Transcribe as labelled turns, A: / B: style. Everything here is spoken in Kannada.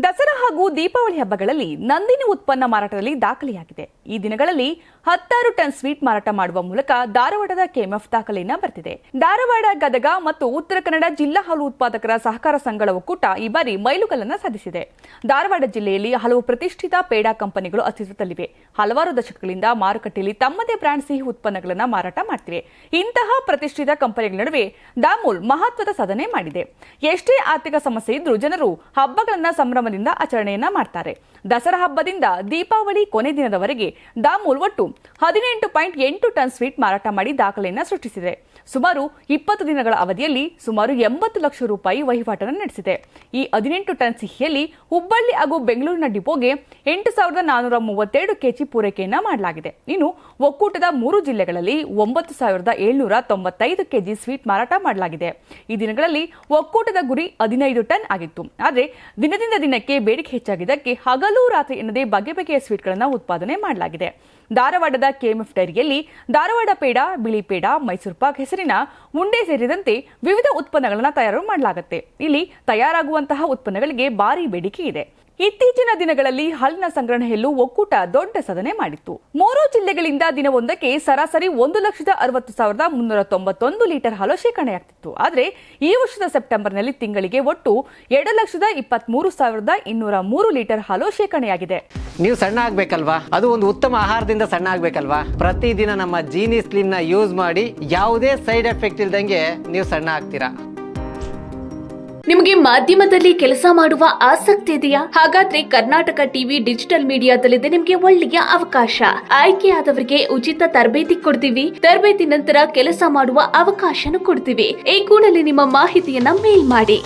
A: ದಸರಾ ಹಾಗೂ ದೀಪಾವಳಿ ಹಬ್ಬಗಳಲ್ಲಿ ನಂದಿನಿ ಉತ್ಪನ್ನ ಮಾರಾಟದಲ್ಲಿ ದಾಖಲೆಯಾಗಿದೆ. ಈ ದಿನಗಳಲ್ಲಿ 16 ಟನ್ ಸ್ವೀಟ್ ಮಾರಾಟ ಮಾಡುವ ಮೂಲಕ ಧಾರವಾಡದ ಕೆಎಂಎಫ್ ದಾಖಲೆಯನ್ನ ಬರ್ತಿದೆ. ಧಾರವಾಡ, ಗದಗ ಮತ್ತು ಉತ್ತರ ಕನ್ನಡ ಜಿಲ್ಲಾ ಹಾಲು ಉತ್ಪಾದಕರ ಸಹಕಾರ ಸಂಘಗಳ ಒಕ್ಕೂಟ ಈ ಬಾರಿ ಮೈಲುಗಲ್ಲನ್ನು ಸಾಧಿಸಿದೆ. ಧಾರವಾಡ ಜಿಲ್ಲೆಯಲ್ಲಿ ಹಲವು ಪ್ರತಿಷ್ಠಿತ ಪೇಡಾ ಕಂಪನಿಗಳು ಅಸ್ತಿತ್ವದಲ್ಲಿವೆ. ಹಲವಾರು ದಶಕಗಳಿಂದ ಮಾರುಕಟ್ಟೆಯಲ್ಲಿ ತಮ್ಮದೇ ಬ್ರಾಂಡ್ ಸಿಹಿ ಉತ್ಪನ್ನಗಳನ್ನು ಮಾರಾಟ ಮಾಡ್ತಿವೆ. ಇಂತಹ ಪ್ರತಿಷ್ಠಿತ ಕಂಪನಿಗಳ ನಡುವೆ ದಾಮೂಲ್ ಮಹತ್ವದ ಸಾಧನೆ ಮಾಡಿದೆ. ಎಷ್ಟೇ ಆರ್ಥಿಕ ಸಮಸ್ಯೆ ಇದ್ರೂ ಜನರು ಹಬ್ಬಗಳನ್ನು ಸಂಭ್ರಮದಿಂದ ಆಚರಣೆಯನ್ನ ಮಾಡ್ತಾರೆ. ದಸರಾ ಹಬ್ಬದಿಂದ ದೀಪಾವಳಿ ಕೊನೆ ದಿನದವರೆಗೆ ದಾಮೂಲ್ ಒಟ್ಟು 18.8 ಟನ್ ಸ್ವೀಟ್ ಮಾರಾಟ ಮಾಡಿ ದಾಖಲೆಯನ್ನ ಸೃಷ್ಟಿಸಿದೆ. ಸುಮಾರು 20 ದಿನಗಳ ಅವಧಿಯಲ್ಲಿ ಸುಮಾರು 80 ಲಕ್ಷ ರೂಪಾಯಿ ವಹಿವಾಟನ್ನು ನಡೆಸಿದೆ. ಈ 18 ಟನ್ ಸಿಹಿಯಲ್ಲಿ ಹುಬ್ಬಳ್ಳಿ ಹಾಗೂ ಬೆಂಗಳೂರಿನ ಡಿಪೋಗೆ 8,437 ಕೆಜಿ ಪೂರೈಕೆಯನ್ನ ಮಾಡಲಾಗಿದೆ. ಇನ್ನು ಒಕ್ಕೂಟದ 3 ಜಿಲ್ಲೆಗಳಲ್ಲಿ 9,795 ಕೆಜಿ ಸ್ವೀಟ್ ಮಾರಾಟ ಮಾಡಲಾಗಿದೆ. ಈ ದಿನಗಳಲ್ಲಿ ಒಕ್ಕೂಟದ ಗುರಿ 15 ಟನ್ ಆಗಿತ್ತು. ಆದರೆ ದಿನದಿಂದ ದಿನಕ್ಕೆ ಬೇಡಿಕೆ ಹೆಚ್ಚಾಗಿದ್ದಕ್ಕೆ ಹಗಲು ರಾತ್ರಿ ಎನ್ನದೇ ಬಗೆ ಬಗೆಯ ಸ್ವೀಟ್ಗಳನ್ನು ಉತ್ಪಾದನೆ ಮಾಡಲಾಗಿದೆ. ಧಾರವಾಡದ ಕೆಎಂಎಫ್ ಡೈರಿಯಲ್ಲಿ ಧಾರವಾಡ ಪೇಡ, ಬಿಳಿ ಪೇಡ, ಮೈಸೂರು ಪಾಕ್ ಹೆಸರಿನ ಉಂಡೆ ಸೇರಿದಂತೆ ವಿವಿಧ ಉತ್ಪನ್ನಗಳನ್ನು ತಯಾರು ಮಾಡಲಾಗುತ್ತೆ. ಇಲ್ಲಿ ತಯಾರಾಗುವಂತಹ ಉತ್ಪನ್ನಗಳಿಗೆ ಭಾರಿ ಬೇಡಿಕೆ ಇದೆ. ಇತ್ತೀಚಿನ ದಿನಗಳಲ್ಲಿ ಹಾಲಿನ ಸಂಗ್ರಹಣೆಯಲ್ಲೂ ಒಕ್ಕೂಟ ದೊಡ್ಡ ಸಾಧನೆ ಮಾಡಿತ್ತು. 3 ಜಿಲ್ಲೆಗಳಿಂದ ದಿನವೊಂದಕ್ಕೆ ಸರಾಸರಿ 1,60,391 ಲೀಟರ್ ಹಾಲು ಶೇಖರಣೆಯಾಗ್ತಿತ್ತು. ಆದರೆ ಈ ವರ್ಷದ ಸೆಪ್ಟೆಂಬರ್ನಲ್ಲಿ ತಿಂಗಳಿಗೆ ಒಟ್ಟು 2,23,203 ಲೀಟರ್ ಹಾಲು ಶೇಖರಣೆಯಾಗಿದೆ.
B: ನೀವು ಸಣ್ಣ ಆಗ್ಬೇಕಲ್ವಾ? ಅದು ಒಂದು ಉತ್ತಮ ಆಹಾರದಿಂದ ಸಣ್ಣ ಆಗ್ಬೇಕಲ್ವಾ? ಪ್ರತಿದಿನ ನಮ್ಮ ಜೀನಿ ಸ್ಲಿಮ್ ನ ಯೂಸ್ ಮಾಡಿ ಯಾವುದೇ ಸೈಡ್ ಎಫೆಕ್ಟ್ ಇಲ್ದಂಗೆ ನೀವು ಸಣ್ಣ ಆಗ್ತೀರಾ.
C: ನಿಮಗೆ ಮಾಧ್ಯಮದಲ್ಲಿ ಕೆಲಸ ಮಾಡುವ ಆಸಕ್ತಿ ಇದೆಯಾ? ಹಾಗಾದ್ರೆ ಕರ್ನಾಟಕ ಟಿವಿ ಡಿಜಿಟಲ್ ಮೀಡಿಯಾದಲ್ಲಿದೆ ನಿಮಗೆ ಒಳ್ಳೆಯ ಅವಕಾಶ. ಆಯ್ಕೆಯಾದವರಿಗೆ ಉಚಿತ ತರಬೇತಿ ಕೊಡ್ತೀವಿ. ತರಬೇತಿ ನಂತರ ಕೆಲಸ ಮಾಡುವ ಅವಕಾಶನೂ ಕೊಡ್ತೀವಿ. ಈ ಕೂಡಲೇ ನಿಮ್ಮ ಮಾಹಿತಿಯನ್ನ ಮೇಲ್ ಮಾಡಿ.